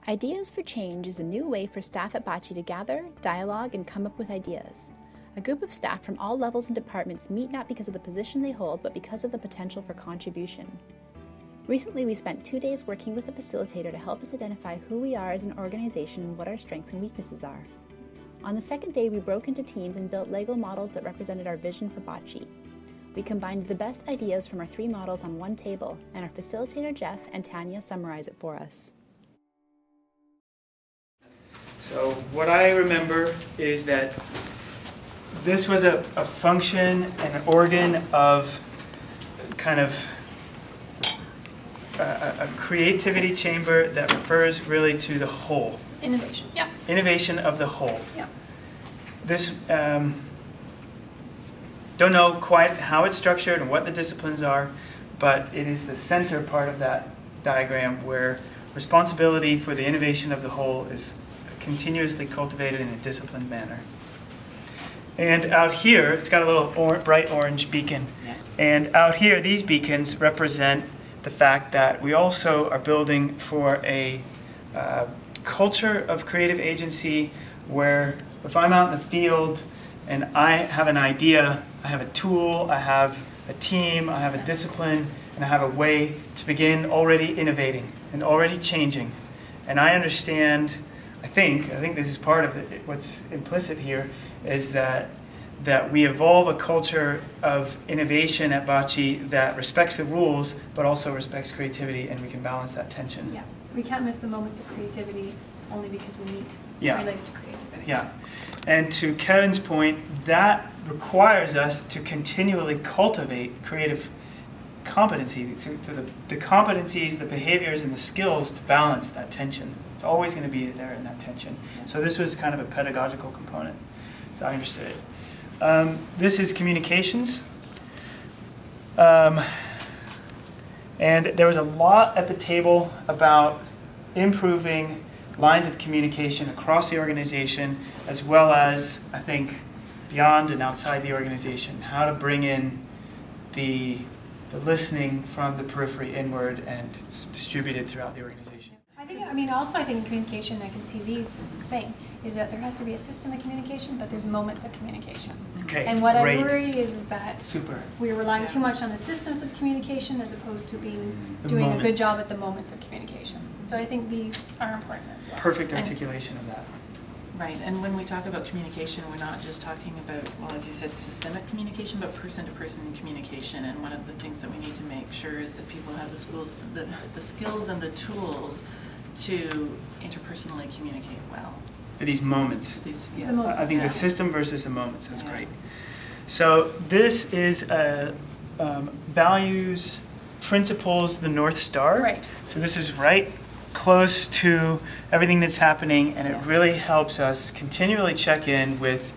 Ideas for Change is a new way for staff at BACI to gather, dialogue, and come up with ideas. A group of staff from all levels and departments meet not because of the position they hold, but because of the potential for contribution. Recently, we spent 2 days working with a facilitator to help us identify who we are as an organization and what our strengths and weaknesses are. On the second day, we broke into teams and built Lego models that represented our vision for BACI. We combined the best ideas from our 3 models on one table, and our facilitator Jeff and Tanya summarize it for us. So what I remember is that this was a function and an organ of kind of a creativity chamber that refers really to the whole. Innovation, yeah. Innovation of the whole. Yeah. This, don't know quite how it's structured and what the disciplines are, but it is the center part of that diagram where responsibility for the innovation of the whole is continuously cultivated in a disciplined manner. And out here, it's got a little bright orange beacon. Yeah. And out here, these beacons represent the fact that we also are building for a culture of creative agency where if I'm out in the field and I have an idea, I have a tool, I have a team, I have a discipline, and I have a way to begin already innovating and already changing. And I understand, I think this is part of what's implicit here, is that we evolve a culture of innovation at BACI that respects the rules, but also respects creativity, and we can balance that tension. Yeah, we can't miss the moments of creativity only because we meet related to creativity. Yeah, and to Kevin's point, that requires us to continually cultivate creative competency, the competencies, the behaviors, and the skills to balance that tension. It's always going to be there in that tension. Yeah. So this was kind of a pedagogical component, as I understood it. This is communications. And there was a lot at the table about improving lines of communication across the organization, as well as, I think, beyond and outside the organization, how to bring in the listening from the periphery inward and distribute it throughout the organization. I think communication, I can see these is the same, is that there has to be a system of communication, but there's moments of communication. Okay, and what great. I worry is that Super. we're relying too much on the systems of communication as opposed to doing a good job at the moments of communication. So I think these are important as well. Perfect articulation of that. Right, and when we talk about communication, we're not just talking about, well, as you said, systemic communication, but person-to-person communication. And one of the things that we need to make sure is that people have the skills and the tools to interpersonally communicate well. For these moments. Yes. I think the system versus the moments, that's great. So this is values, principles, the North Star. Right. So this is right close to everything that's happening, and it really helps us continually check in with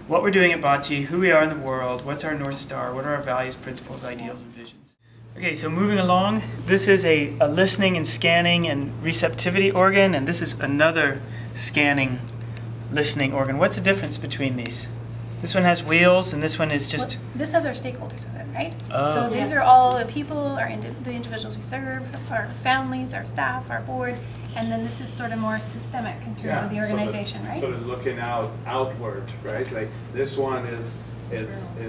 what we're doing at BACI, who we are in the world, what's our North Star, what are our values, principles, ideals, and visions. Okay, so moving along, this is a listening and scanning and receptivity organ, and this is another scanning, listening organ. What's the difference between these? This one has wheels, and this one is just... Well, this has our stakeholders in it, right? Oh. So these are all the people, the individuals we serve, our families, our staff, our board, and then this is sort of more systemic in terms of the organization, right? Sort of looking outward, right? Like this one is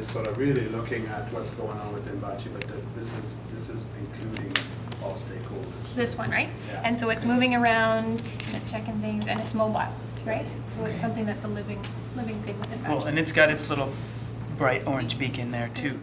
sort of really looking at what's going on within BACI, but this is including all stakeholders. This one, right? Yeah. And so it's moving around, and it's checking things, and it's mobile, right? So it's something that's a living thing within BACI. Cool, and it's got its little bright orange beacon there too.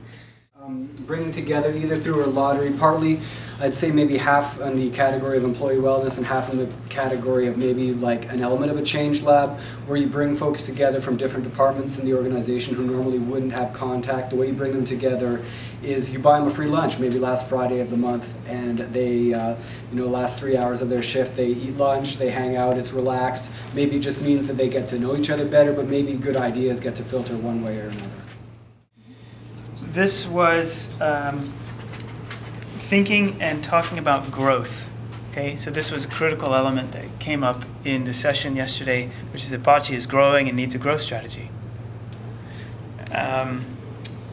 Bringing together either through a lottery, partly I'd say maybe half in the category of employee wellness and half in the category of maybe like an element of a change lab where you bring folks together from different departments in the organization who normally wouldn't have contact. The way you bring them together is you buy them a free lunch, maybe last Friday of the month, and they, last 3 hours of their shift, they eat lunch, they hang out, it's relaxed. Maybe it just means that they get to know each other better, but maybe good ideas get to filter one way or another. This was thinking and talking about growth. Okay, so this was a critical element that came up in the session yesterday, which is that BACI is growing and needs a growth strategy.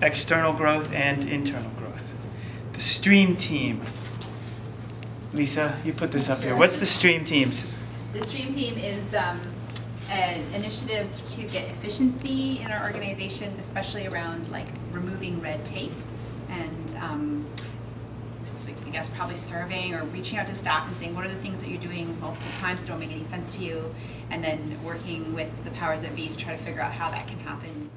External growth and internal growth. The stream team. Lisa, you put this up here. What's the stream teams? The Stream Team is an initiative to get efficiency in our organization, especially around like removing red tape and I guess probably surveying or reaching out to staff and saying what are the things that you're doing multiple times that don't make any sense to you, and then working with the powers that be to try to figure out how that can happen.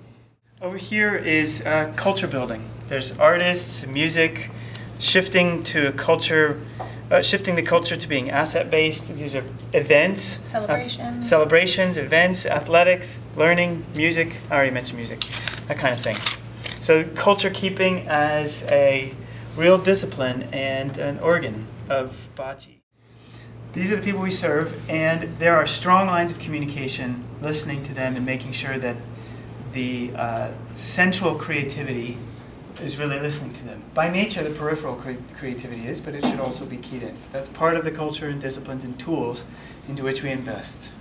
Over here is culture building. There's artists, music, shifting to culture, shifting the culture to being asset-based. These are events, celebrations, events, athletics, learning, music. I already mentioned music, that kind of thing. So culture keeping as a real discipline and an organ of BACI. These are the people we serve, and there are strong lines of communication, listening to them and making sure that the central creativity is really listening to them. By nature, the peripheral creativity is, but it should also be keyed in. That's part of the culture and disciplines and tools into which we invest.